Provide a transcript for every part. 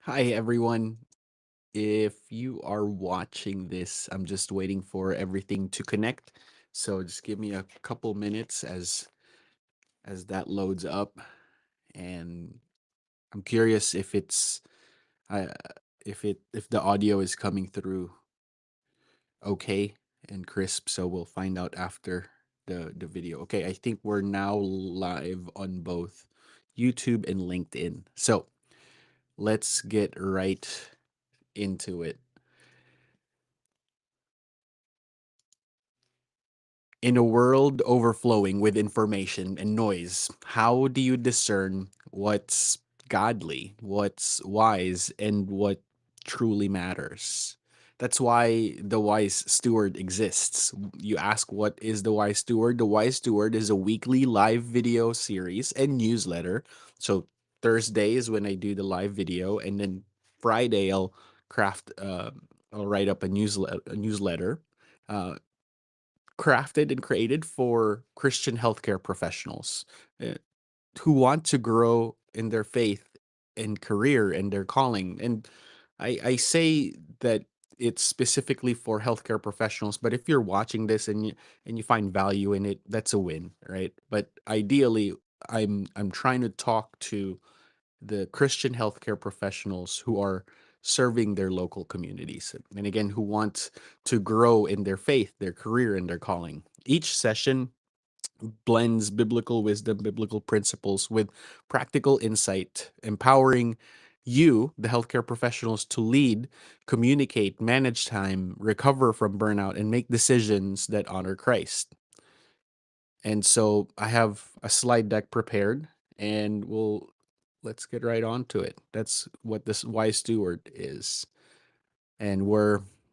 Hi, everyone. If you are watching this, I'm just waiting for everything to connect. So just give me a couple minutes as that loads up, and I'm curious uh, if the audio is coming through okay and crisp. So we'll find out after the video. Okay, I think we're now live on both YouTube and LinkedIn. So let's get right into it. In a world overflowing with information and noise, how do you discern what's godly, what's wise, and what truly matters? That's why the wise steward exists. You ask, what is the wise steward? The wise steward is a weekly live video series and newsletter. So Thursday is when I do the live video, and then Friday I'll write up a newsletter. Uh, Crafted and created for Christian healthcare professionals uh, who want to grow in their faith and career and their calling. And I say that it's specifically for healthcare professionals, but if you're watching this and you find value in it, that's a win, right? But ideally, I'm trying to talk to the Christian healthcare professionals who are serving their local communities, and again, who want to grow in their faith, their career, and their calling. Each session blends biblical wisdom, biblical principles with practical insight, empowering you, the healthcare professionals, to lead, communicate, manage time, recover from burnout, and make decisions that honor Christ. And so I have a slide deck prepared, and let's get right on to it. That's what this wise steward is. And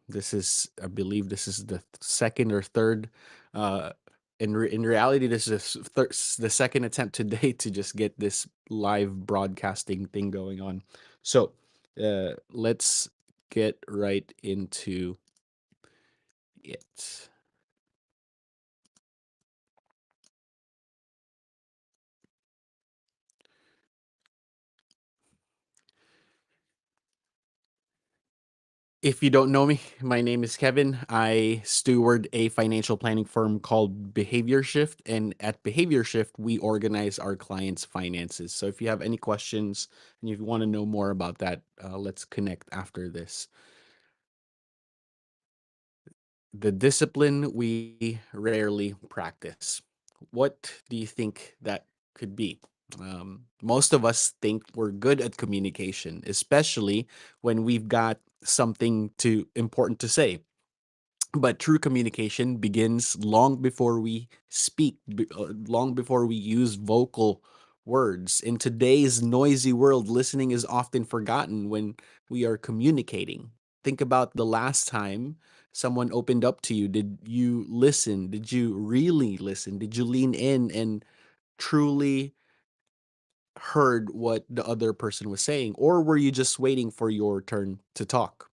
this is, I believe this is the second or third. In reality, this is the second attempt today to just get this live broadcasting thing going on. So let's get right into it. If you don't know me, my name is Kevin. I steward a financial planning firm called Behavior Shift. And at Behavior Shift, we organize our clients' finances. So if you have any questions and if you want to know more about that, let's connect after this. The discipline we rarely practice. What do you think that could be? Most of us think we're good at communication, especially when we've got something to important to say. But true communication begins long before we speak, long before we use vocal words. In today's noisy world, listening is often forgotten when we are communicating. Think about the last time someone opened up to you. Did you listen? Did you really listen? Did you lean in and truly heard what the other person was saying? Or were you just waiting for your turn to talk?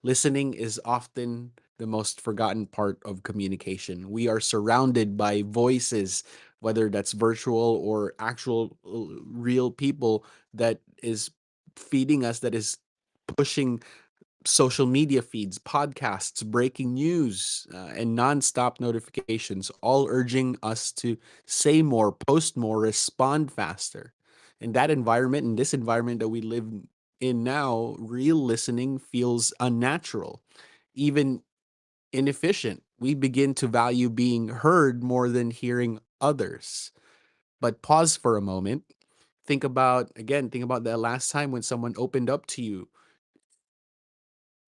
Listening is often the most forgotten part of communication. We are surrounded by voices, whether that's virtual or actual real people, that is feeding us, that is pushing social media feeds, podcasts, breaking news, and nonstop notifications, all urging us to say more, post more, respond faster. In that environment, in this environment that we live in now, real listening feels unnatural, even inefficient. We begin to value being heard more than hearing others. But pause for a moment. Think about the last time when someone opened up to you.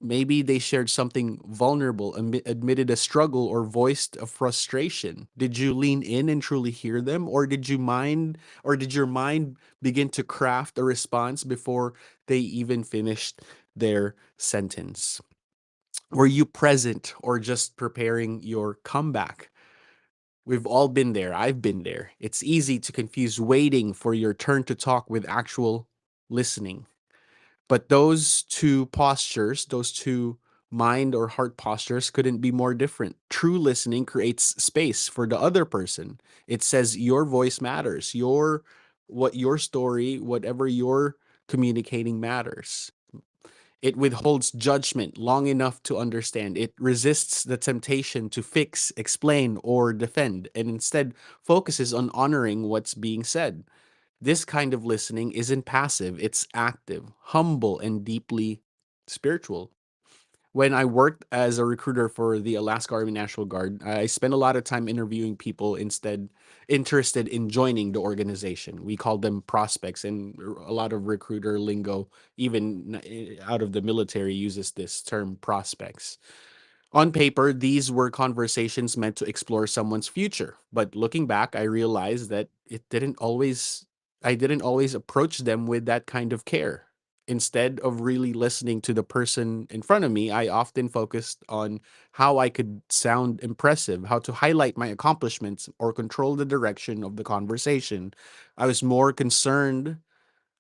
Maybe they shared something vulnerable, admitted a struggle, or voiced a frustration. Did you lean in and truly hear them, or did your mind begin to craft a response before they even finished their sentence? Were you present or just preparing your comeback? We've all been there. I've been there. It's easy to confuse waiting for your turn to talk with actual listening. But those two postures, those two mind or heart postures couldn't be more different. True listening creates space for the other person. It says your voice matters. Your story, whatever you're communicating matters. It withholds judgment long enough to understand. It resists the temptation to fix, explain, or defend, and instead focuses on honoring what's being said. This kind of listening isn't passive, it's active, humble, and deeply spiritual. When I worked as a recruiter for the Alaska Army National Guard, I spent a lot of time interviewing people instead interested in joining the organization. We called them prospects, and a lot of recruiter lingo, even out of the military, uses this term prospects. On paper, these were conversations meant to explore someone's future. But looking back, I realized that I didn't always approach them with that kind of care. Instead of really listening to the person in front of me, I often focused on how I could sound impressive, how to highlight my accomplishments, or control the direction of the conversation. I was more concerned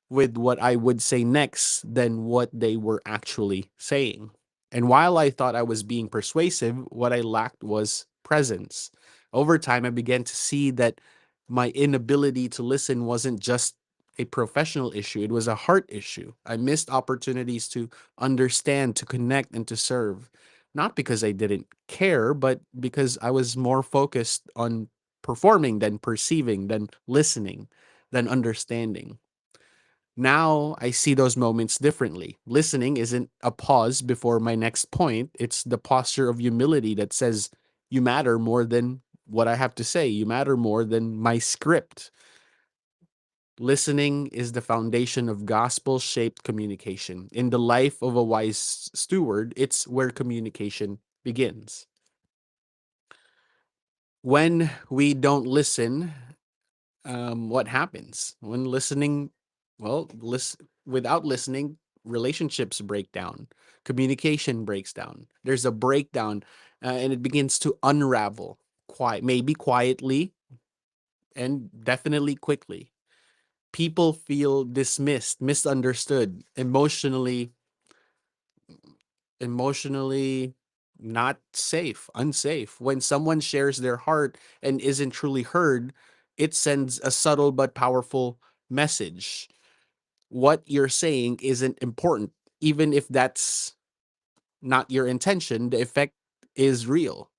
with what I would say next than what they were actually saying. And while I thought I was being persuasive, what I lacked was presence. Over time, I began to see that my inability to listen wasn't just a professional issue, it was a heart issue. I missed opportunities to understand, to connect, and to serve. Not because I didn't care, but because I was more focused on performing than perceiving, than listening, than understanding. Now I see those moments differently. Listening isn't a pause before my next point, it's the posture of humility that says, you matter more than what I have to say, you matter more than my script. Listening is the foundation of gospel shaped communication. In the life of a wise steward, it's where communication begins. When we don't listen, what happens when listening? Well, without listening, relationships break down, communication breaks down. There's a breakdown, and it begins to unravel. Maybe quietly, and definitely quickly. People feel dismissed, misunderstood, emotionally not safe, unsafe. When someone shares their heart and isn't truly heard, it sends a subtle but powerful message. What you're saying isn't important, even if that's not your intention, the effect is real.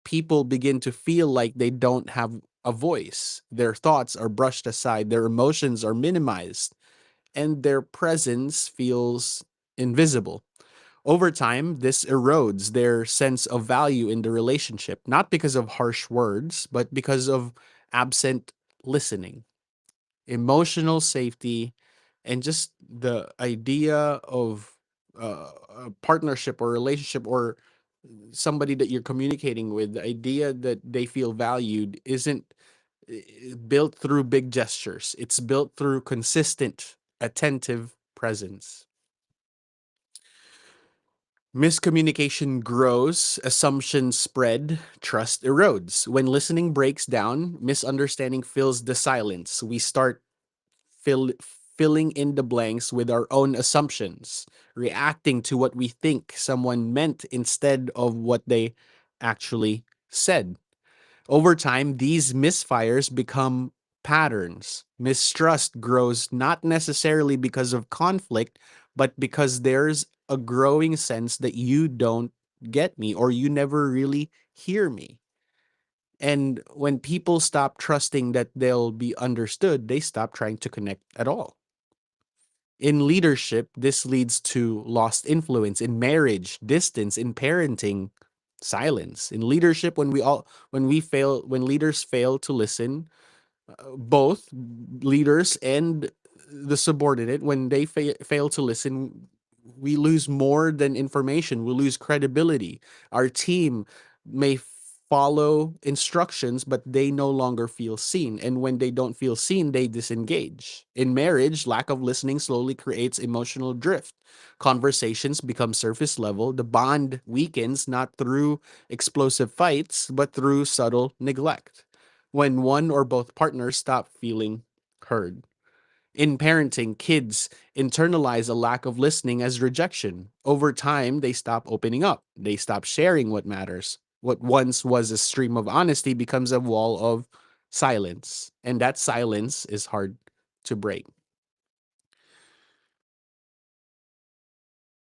People begin to feel like they don't have a voice. Their thoughts are brushed aside, their emotions are minimized, and their presence feels invisible. Over time, this erodes their sense of value in the relationship, not because of harsh words, but because of absent listening. Emotional safety and just the idea of a partnership or relationship or somebody that you're communicating with, the idea that they feel valued isn't built through big gestures. It's built through consistent, attentive presence. Miscommunication grows, assumptions spread, trust erodes. When listening breaks down, misunderstanding fills the silence. We start fill, filling in the blanks with our own assumptions, reacting to what we think someone meant instead of what they actually said. Over time, these misfires become patterns. Mistrust grows not necessarily because of conflict, but because there's a growing sense that you don't get me or you never really hear me. And when people stop trusting that they'll be understood, they stop trying to connect at all. In leadership, this leads to lost influence. In marriage, distance. In parenting, silence. In leadership, when leaders fail to listen, both leaders and the subordinate, when they fail to listen, we lose more than information. We lose credibility. Our team may follow instructions, but they no longer feel seen. And when they don't feel seen, they disengage. In marriage, lack of listening slowly creates emotional drift. Conversations become surface level. The bond weakens not through explosive fights, but through subtle neglect when one or both partners stop feeling heard. In parenting, kids internalize a lack of listening as rejection. Over time, they stop opening up. They stop sharing what matters. What once was a stream of honesty becomes a wall of silence. And that silence is hard to break.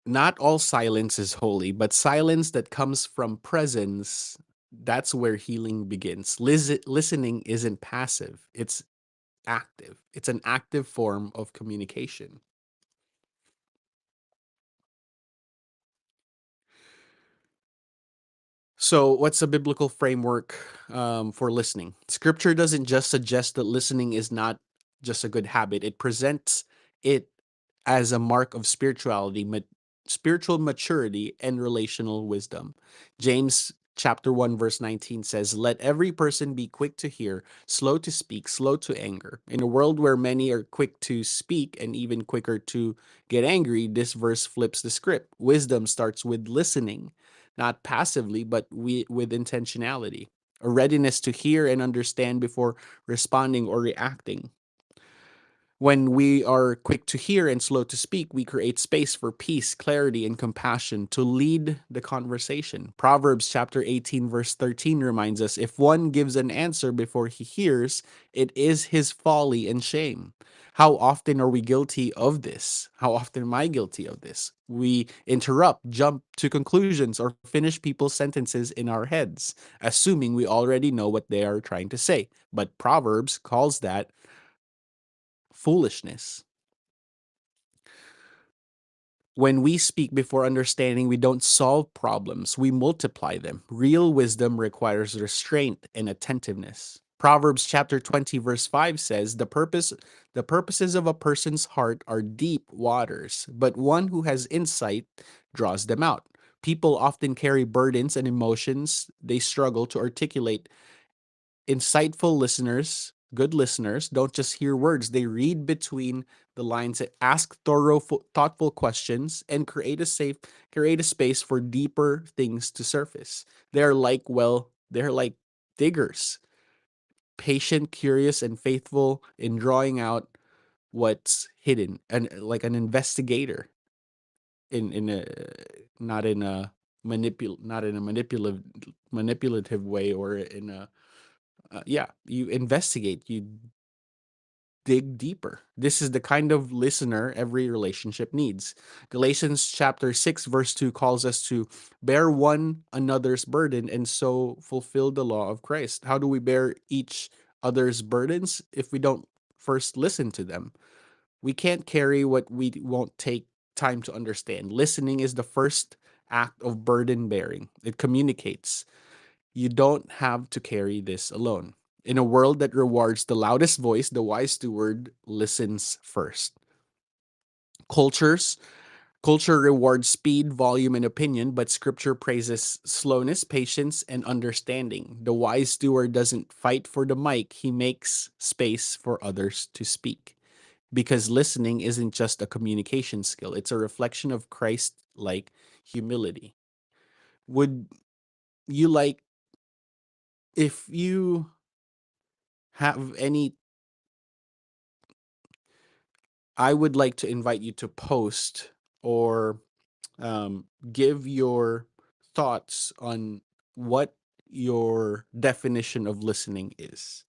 Not all silence is holy, but silence that comes from presence, that's where healing begins. Listening isn't passive, it's active. It's an active form of communication. So, what's a biblical framework for listening? Scripture doesn't just suggest that listening is not just a good habit, it presents it as a mark of spiritual maturity, and relational wisdom. James chapter 1 verse 19 says, "Let every person be quick to hear, slow to speak, slow to anger." In a world where many are quick to speak and even quicker to get angry, this verse flips the script. Wisdom starts with listening, not passively, but with intentionality, a readiness to hear and understand before responding or reacting. When we are quick to hear and slow to speak, we create space for peace, clarity, and compassion to lead the conversation. Proverbs chapter 18, verse 13 reminds us, if one gives an answer before he hears, it is his folly and shame. How often are we guilty of this? How often am I guilty of this? We interrupt, jump to conclusions, or finish people's sentences in our heads, assuming we already know what they are trying to say. But Proverbs calls that foolishness. When we speak before understanding, we don't solve problems, we multiply them. Real wisdom requires restraint and attentiveness. Proverbs chapter 20 verse 5 says, the purposes of a person's heart are deep waters, but one who has insight draws them out. People often carry burdens and emotions they struggle to articulate. Insightful listeners, good listeners, don't just hear words, they read between the lines, ask thorough, thoughtful questions, and create a space for deeper things to surface. They're like diggers, patient, curious, and faithful in drawing out what's hidden, and like an investigator in a not in a not in a manipulative way, or in a yeah, you investigate, you dig deeper. This is the kind of listener every relationship needs. Galatians chapter 6 verse 2 calls us to bear one another's burden and so fulfill the law of Christ. How do we bear each other's burdens if we don't first listen to them? We can't carry what we won't take time to understand. Listening is the first act of burden bearing. It communicates, you don't have to carry this alone. In a world that rewards the loudest voice, the wise steward listens first. Cultures Culture rewards speed, volume, and opinion, but scripture praises slowness, patience, and understanding. The wise steward doesn't fight for the mic, he makes space for others to speak. Because listening isn't just a communication skill, it's a reflection of Christ like humility. Would you like, if you have any, I would like to invite you to post or give your thoughts on what your definition of listening is.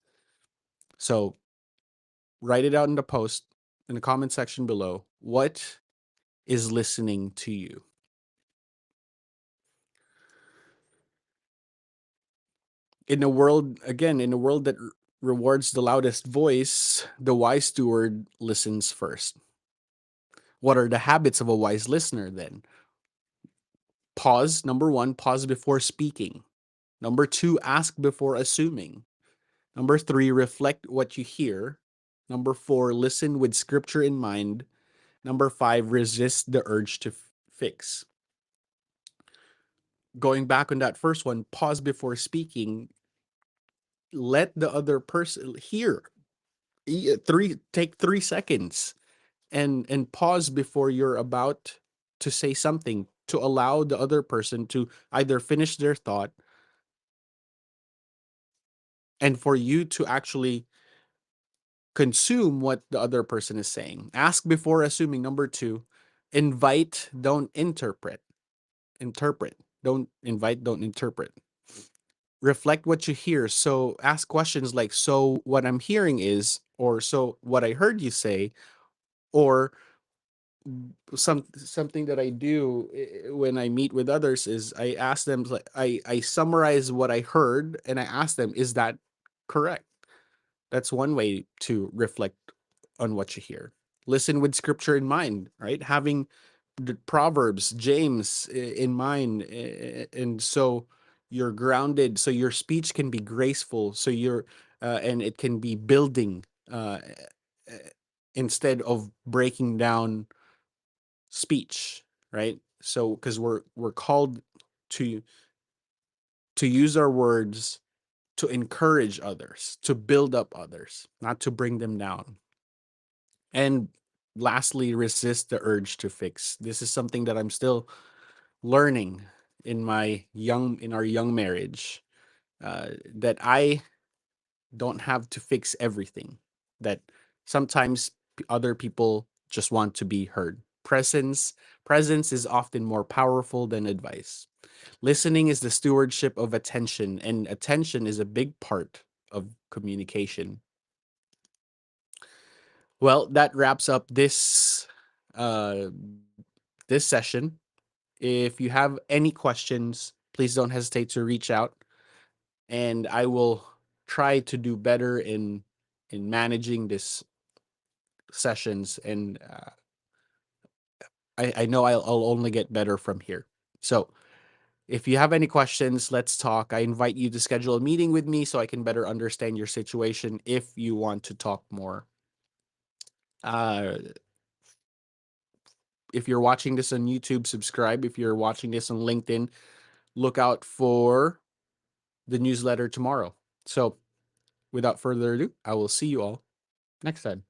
So write it out in the post, in the comment section below. What is listening to you? In a world that rewards the loudest voice, the wise steward listens first. What are the habits of a wise listener then? Pause. Number one, pause before speaking. Number two, ask before assuming. Number three, reflect what you hear. Number four, listen with scripture in mind. Number five, resist the urge to fix. Going back on that first one, pause before speaking. Let the other person hear. Take 3 seconds and pause before you're about to say something, to allow the other person to either finish their thought and for you to actually consume what the other person is saying. Ask before assuming. Number two, invite, don't interpret. Interpret. Don't invite, don't interpret. Reflect what you hear. So ask questions like, so what I'm hearing is, or so what I heard you say, or something that I do when I meet with others is I ask them, like, I summarize what I heard and I ask them, is that correct? That's one way to reflect on what you hear. Listen with scripture in mind, right? Having the Proverbs, James in mind, and so you're grounded, so your speech can be graceful, so you're and it can be building uh, uh, instead of breaking down speech, right? So because we're called to use our words to encourage others, to build up others, not to bring them down. And lastly, resist the urge to fix. This is something that I'm still learning in our young marriage, that I don't have to fix everything. That sometimes other people just want to be heard. Presence is often more powerful than advice. Listening is the stewardship of attention, and attention is a big part of communication. Well, that wraps up uh this session. If you have any questions, please don't hesitate to reach out, and I will try to do better in managing this sessions, and I know I'll only get better from here. So if you have any questions, let's talk. I invite you to schedule a meeting with me so I can better understand your situation if you want to talk more. Uh, if you're watching this on YouTube, subscribe. If you're watching this on LinkedIn, look out for the newsletter tomorrow. So without further ado, I will see you all next time.